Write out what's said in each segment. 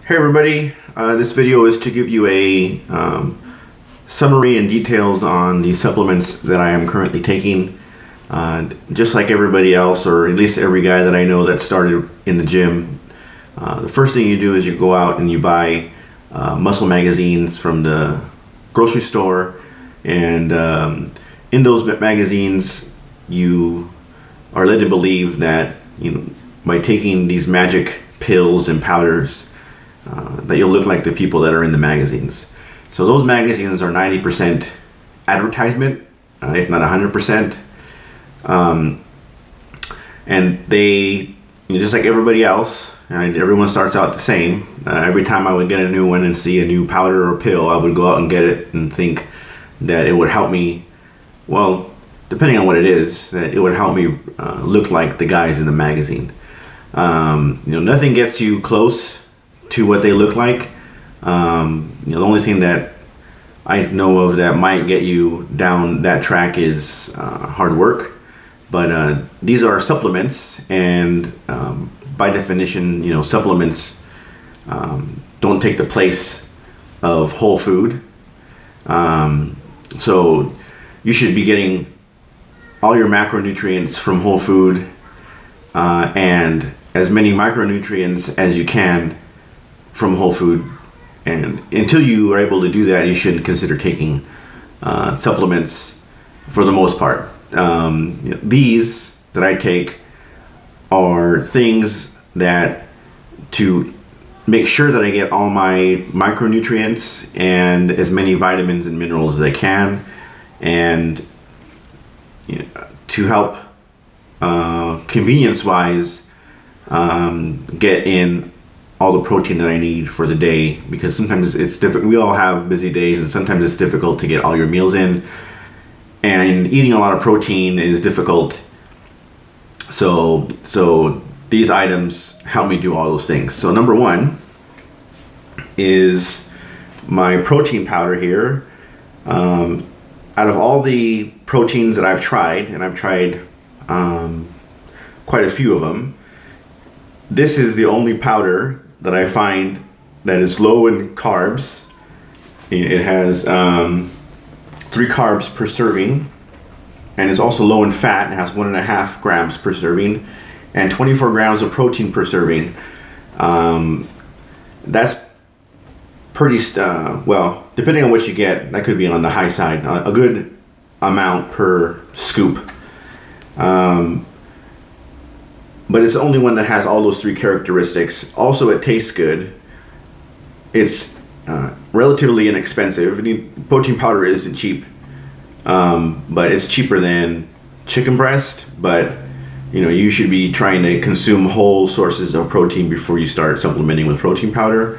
Hey everybody, this video is to give you a summary and details on the supplements that I am currently taking. Just like everybody else, or at least every guy that I know that started in the gym, the first thing you do is you go out and you buy muscle magazines from the grocery store, and in those magazines you are led to believe that by taking these magic pills and powders that you'll look like the people that are in the magazines. So those magazines are 90% advertisement, if not 100%. And they, just like everybody else, everyone starts out the same. Every time I would get a new one and see a new powder or pill, I would go out and get it and think that it would help me, well, depending on what it is, that it would help me look like the guys in the magazine. Nothing gets you close to what they look like. The only thing that I know of that might get you down that track is hard work. But these are supplements, and by definition, supplements don't take the place of whole food. So you should be getting all your macronutrients from whole food, and as many micronutrients as you can from whole food. And until you are able to do that, you shouldn't consider taking supplements for the most part. These that I take are things that to make sure that I get all my micronutrients and as many vitamins and minerals as I can, and to help convenience wise get in all the protein that I need for the day, because sometimes it's difficult. We all have busy days, and sometimes it's difficult to get all your meals in, and eating a lot of protein is difficult. So these items help me do all those things. So number one is my protein powder here. Out of all the proteins that I've tried, and I've tried quite a few of them, this is the only powder that I find that is low in carbs. It has 3 carbs per serving, and it's also low in fat. It has 1.5 grams per serving, and 24 grams of protein per serving. That's pretty, well, depending on what you get, that could be on the high side. A good amount per scoop. But it's the only one that has all those 3 characteristics. Also, it tastes good. It's relatively inexpensive. Protein powder isn't cheap, but it's cheaper than chicken breast. But you should be trying to consume whole sources of protein before you start supplementing with protein powder.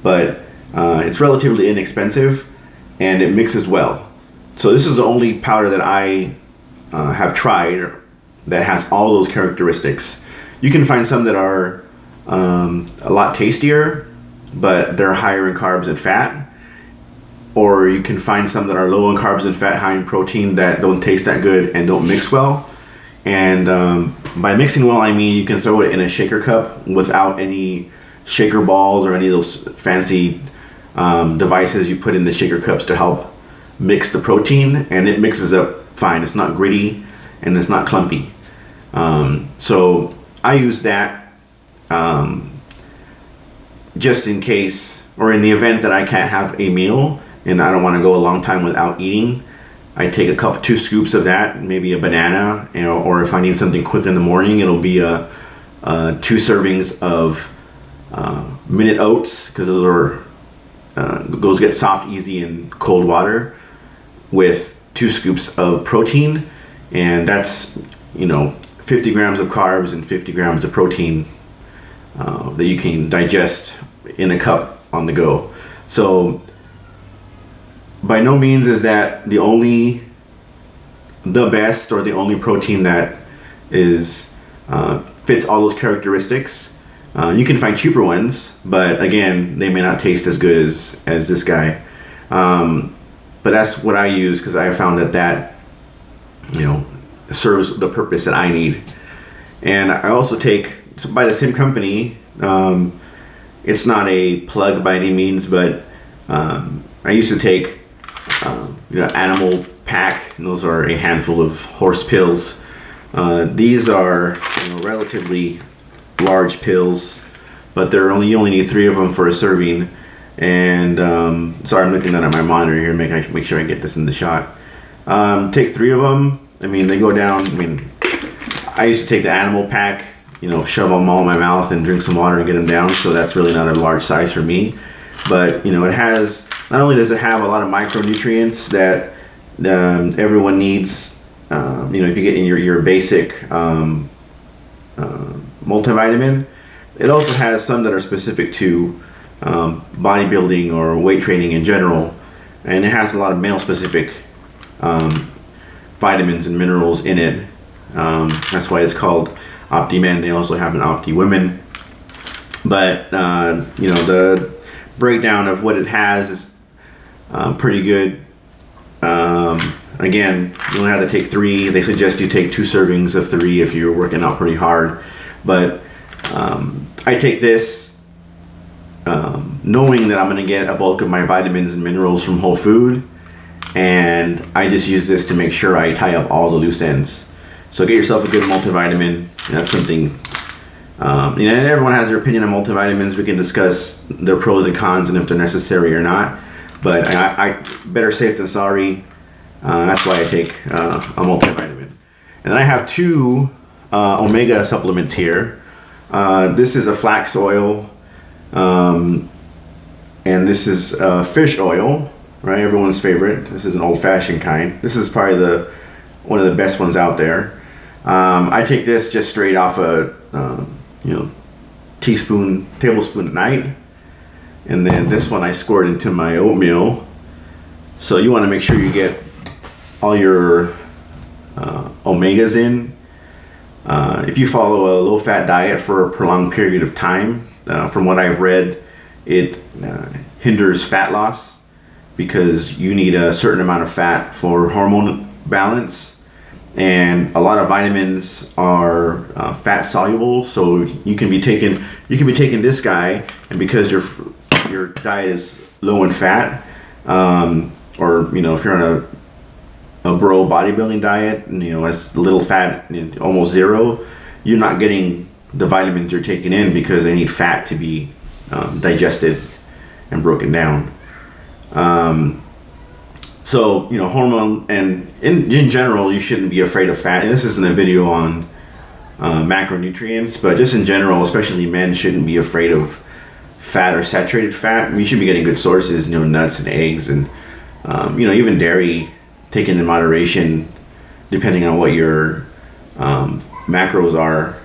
But it's relatively inexpensive, and it mixes well. So this is the only powder that I have tried that has all those characteristics. You can find some that are a lot tastier, but they're higher in carbs and fat. Or you can find some that are low in carbs and fat, high in protein, that don't taste that good and don't mix well. And by mixing well, I mean you can throw it in a shaker cup without any shaker balls or any of those fancy devices you put in the shaker cups to help mix the protein, and it mixes up fine. It's not gritty and it's not clumpy. So I use that just in case, or in the event that I can't have a meal and I don't want to go a long time without eating. I take 2 scoops of that, maybe a banana, or if I need something quick in the morning, it'll be 2 servings of Minute Oats, because those get soft easy in cold water, with 2 scoops of protein, and that's 50 grams of carbs and 50 grams of protein that you can digest in a cup on the go. So by no means is that the best or the only protein that is fits all those characteristics. You can find cheaper ones, but again, they may not taste as good as this guy. But that's what I use, because I found that serves the purpose that I need. And I also take, by the same company, It's not a plug by any means, but I used to take animal pack, and those are a handful of horse pills. These are relatively large pills, but you only need 3 of them for a serving. And sorry, I'm looking down at my monitor here, make sure I get this in the shot. Take 3 of them. I mean, they go down. I mean, I used to take the animal pack, shove them all in my mouth and drink some water and get them down. So that's really not a large size for me. But it has, not only does it have a lot of micronutrients that everyone needs. If you get in your basic multivitamin, it also has some that are specific to bodybuilding or weight training in general, and it has a lot of male specific vitamins and minerals in it. That's why it's called OptiMen. They also have an OptiWomen, but the breakdown of what it has is pretty good. Again, you only have to take 3. They suggest you take 2 servings of 3 if you're working out pretty hard, but I take this knowing that I'm going to get a bulk of my vitamins and minerals from whole food, and I just use this to make sure I tie up all the loose ends. So get yourself a good multivitamin. That's something, and everyone has their opinion on multivitamins. We can discuss their pros and cons and if they're necessary or not, but I better safe than sorry. That's why I take a multivitamin. And then I have 2 omega supplements here. This is a flax oil, and this is fish oil, right? Everyone's favorite. This is an old-fashioned kind. This is probably one of the best ones out there. I take this just straight off a tablespoon at night, and then this one I squirt into my oatmeal. So you want to make sure you get all your omegas in. If you follow a low-fat diet for a prolonged period of time, from what I've read, it hinders fat loss because you need a certain amount of fat for hormone balance, and a lot of vitamins are fat soluble. So you can be taking this guy, and because your diet is low in fat, or if you're on a bro bodybuilding diet, as little fat, almost zero, you're not getting the vitamins you're taking in because they need fat to be digested and broken down. So hormone, and in general, you shouldn't be afraid of fat. And this isn't a video on macronutrients, but just in general, especially men, shouldn't be afraid of fat or saturated fat. You should be getting good sources, nuts and eggs, and even dairy, taken in moderation, depending on what your macros are,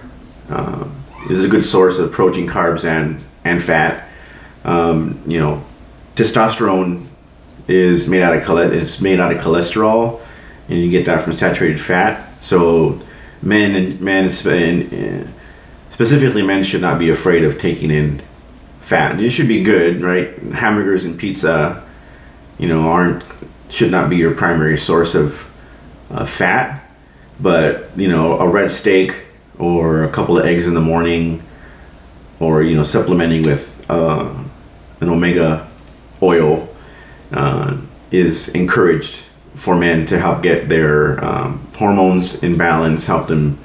is a good source of protein, carbs, and fat. Testosterone is made out of cholesterol, and you get that from saturated fat. So specifically men should not be afraid of taking in fat. It should be good, right? Hamburgers and pizza, should not be your primary source of fat, but a red steak or a couple of eggs in the morning, or supplementing with an omega oil is encouraged for men to help get their hormones in balance, help them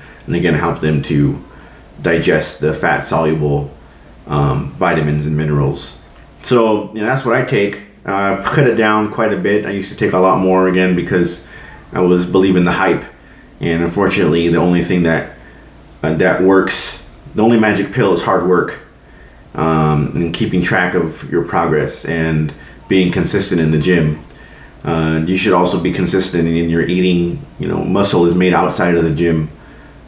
to digest the fat soluble vitamins and minerals. So that's what I take. Cut it down quite a bit. I used to take a lot more, again, because I was believing the hype, and unfortunately the only thing that works, the only magic pill is hard work, and keeping track of your progress and being consistent in the gym. You should also be consistent in your eating. Muscle is made outside of the gym,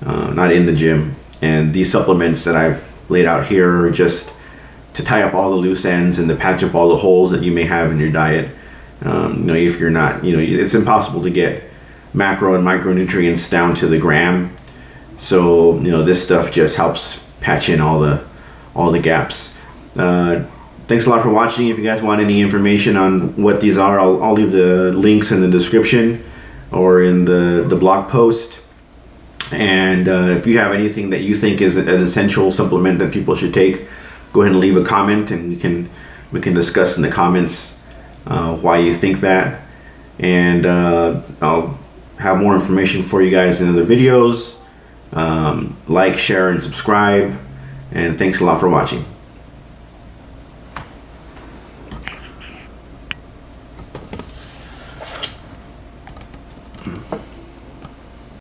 not in the gym, and these supplements that I've laid out here are just to tie up all the loose ends and to patch up all the holes that you may have in your diet. If you're not, it's impossible to get macro and micronutrients down to the gram. So this stuff just helps patch in all the gaps. Thanks a lot for watching. If you guys want any information on what these are, I'll leave the links in the description or in the blog post. And if you have anything that you think is an essential supplement that people should take, go ahead and leave a comment, and we can discuss in the comments why you think that. And I'll have more information for you guys in other videos. Like, share, and subscribe. And thanks a lot for watching.